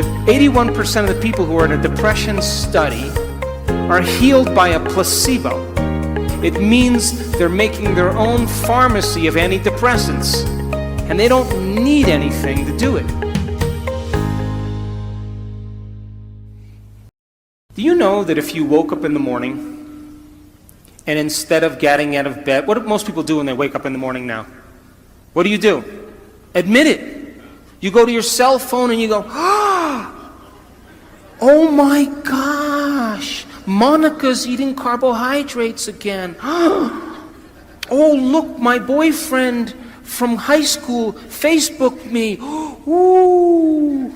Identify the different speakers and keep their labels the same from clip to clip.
Speaker 1: If 81% of the people who are in a depression study are healed by a placebo, it means they're making their own pharmacy of antidepressants, and they don't need anything to do it. Do you know that if you woke up in the morning and instead of getting out of bed, what do most people do when they wake up in the morning now? What do? Admit it. You go to your cell phone and you go, oh my gosh, Monica's eating carbohydrates again. Oh, look, my boyfriend from high school Facebooked me. Ooh.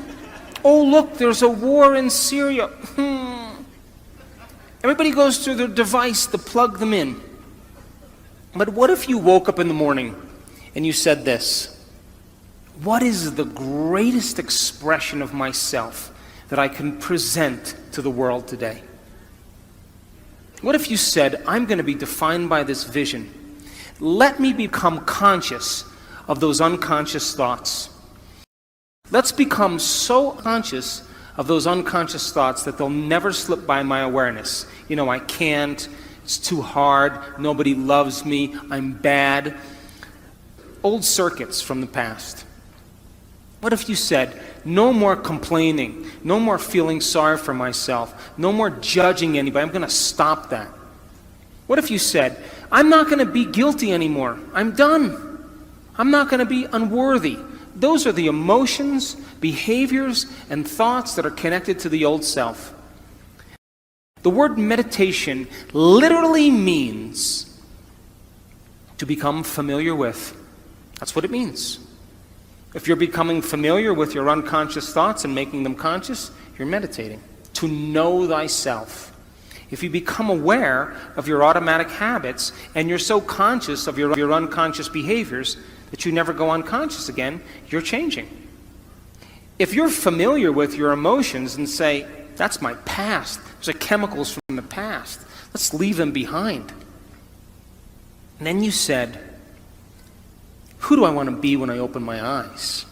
Speaker 1: Oh, look, there's a war in Syria. Everybody goes through their device to plug them in. But what if you woke up in the morning and you said this? What is the greatest expression of myself that I can present to the world today? What if you said, I'm going to be defined by this vision. Let me become conscious of those unconscious thoughts. Let's become so conscious of those unconscious thoughts that they'll never slip by my awareness. You know, I can't, it's too hard, nobody loves me, I'm bad. Old circuits from the past. What if you said, no more complaining, no more feeling sorry for myself, no more judging anybody, I'm going to stop that. What if you said, I'm not going to be guilty anymore, I'm done. I'm not going to be unworthy. Those are the emotions, behaviors, and thoughts that are connected to the old self. The word meditation literally means to become familiar with. That's what it means. If you're becoming familiar with your unconscious thoughts and making them conscious, you're meditating. To know thyself. If you become aware of your automatic habits and you're so conscious of your unconscious behaviors that you never go unconscious again, you're changing. If you're familiar with your emotions and say, that's my past, those are chemicals from the past, let's leave them behind. And then you said, who do I want to be when I open my eyes?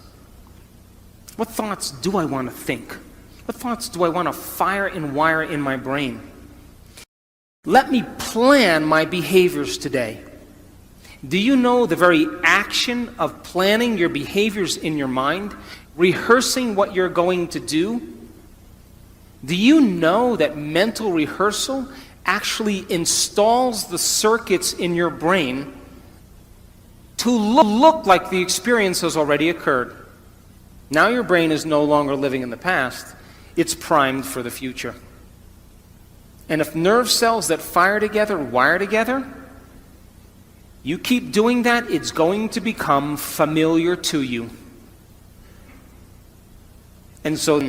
Speaker 1: What thoughts do I want to think? What thoughts do I want to fire and wire in my brain? Let me plan my behaviors today. Do you know the very action of planning your behaviors in your mind, rehearsing what you're going to do? Do you know that mental rehearsal actually installs the circuits in your brain to look like the experience has already occurred? Now your brain is no longer living in the past, it's primed for the future. And if nerve cells that fire together wire together, you keep doing that, it's going to become familiar to you. And so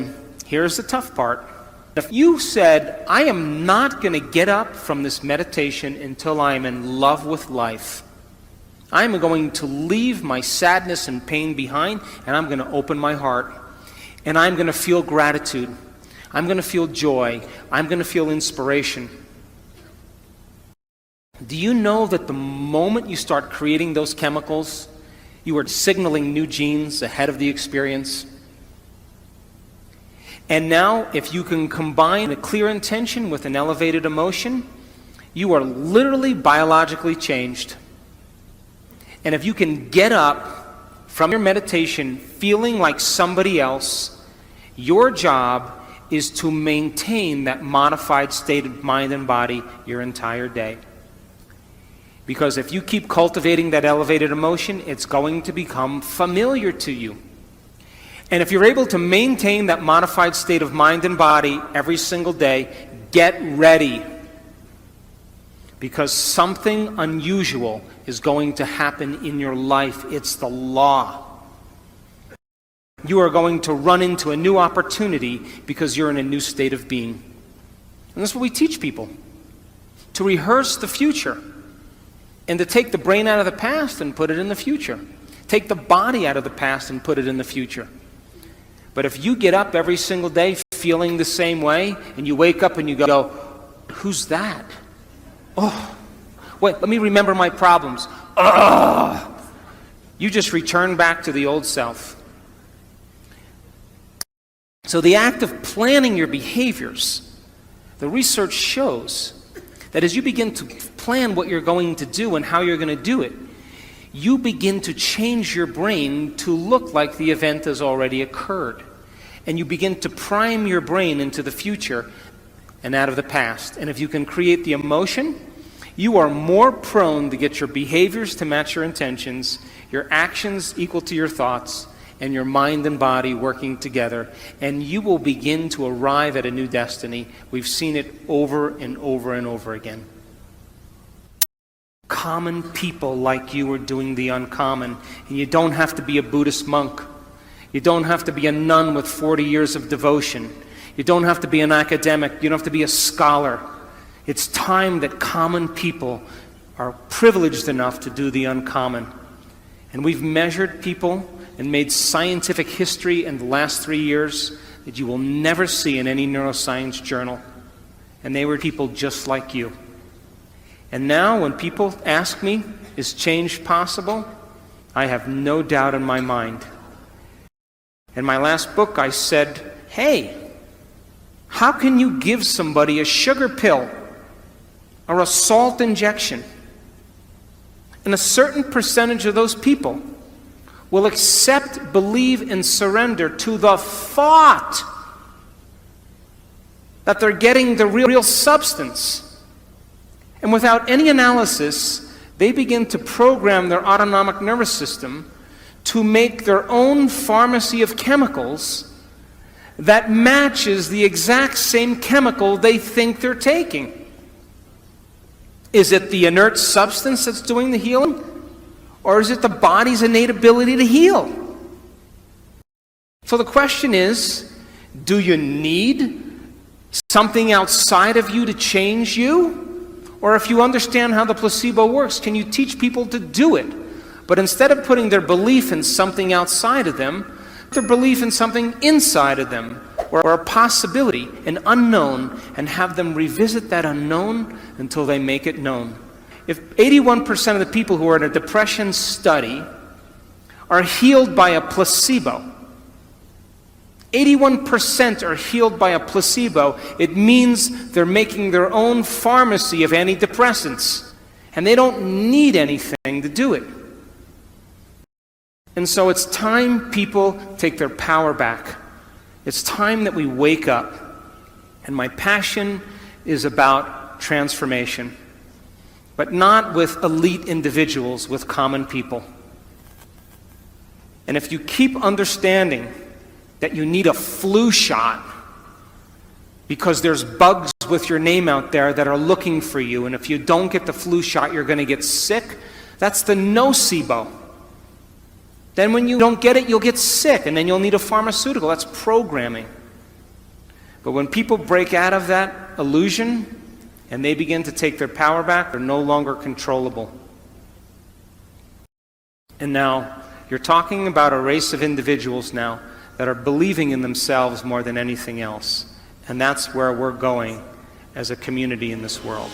Speaker 1: here's the tough part. If you said, I am not going to get up from this meditation until I am in love with life. I'm going to leave my sadness and pain behind, and I'm going to open my heart. And I'm going to feel gratitude. I'm going to feel joy. I'm going to feel inspiration. Do you know that the moment you start creating those chemicals, you are signaling new genes ahead of the experience? And now, if you can combine a clear intention with an elevated emotion, you are literally biologically changed. And if you can get up from your meditation feeling like somebody else, your job is to maintain that modified state of mind and body your entire day. Because if you keep cultivating that elevated emotion, it's going to become familiar to you. And if you're able to maintain that modified state of mind and body every single day, get ready. Because something unusual is going to happen in your life. It's the law. You are going to run into a new opportunity because you're in a new state of being. And that's what we teach people. To rehearse the future. And to take the brain out of the past and put it in the future. Take the body out of the past and put it in the future. But if you get up every single day feeling the same way, and you wake up and you go, who's that? Oh, wait, let me remember my problems. Ugh! You just return back to the old self. So the act of planning your behaviors, the research shows that as you begin to plan what you're going to do and how you're going to do it, you begin to change your brain to look like the event has already occurred. And you begin to prime your brain into the future and out of the past. And if you can create the emotion, you are more prone to get your behaviors to match your intentions, your actions equal to your thoughts, and your mind and body working together, and you will begin to arrive at a new destiny. We've seen it over and over and over again. Common people like you are doing the uncommon, and you don't have to be a Buddhist monk. You don't have to be a nun with 40 years of devotion. You don't have to be an academic. You don't have to be a scholar. It's time that common people are privileged enough to do the uncommon. And we've measured people and made scientific history in the last 3 years that you will never see in any neuroscience journal. And they were people just like you. And now when people ask me, is change possible? I have no doubt in my mind. In my last book I said, hey, how can you give somebody a sugar pill or a salt injection, and a certain percentage of those people will accept, believe, and surrender to the thought that they're getting the real substance. And without any analysis, they begin to program their autonomic nervous system to make their own pharmacy of chemicals that matches the exact same chemical they think they're taking. Is it the inert substance that's doing the healing? Or is it the body's innate ability to heal? So the question is, do you need something outside of you to change you? Or if you understand how the placebo works, can you teach people to do it? But instead of putting their belief in something outside of them, their belief in something inside of them, or a possibility, an unknown, and have them revisit that unknown until they make it known. If 81% of the people who are in a depression study are healed by a placebo, 81% are healed by a placebo, it means they're making their own pharmacy of antidepressants, and they don't need anything to do it. And so it's time people take their power back. It's time that we wake up. And my passion is about transformation, but not with elite individuals, with common people. And if you keep understanding that you need a flu shot because there's bugs with your name out there that are looking for you, and if you don't get the flu shot, you're going to get sick, that's the nocebo. Then when you don't get it, you'll get sick, and then you'll need a pharmaceutical. That's programming. But when people break out of that illusion and they begin to take their power back, they're no longer controllable. And now, you're talking about a race of individuals now that are believing in themselves more than anything else. And that's where we're going as a community in this world.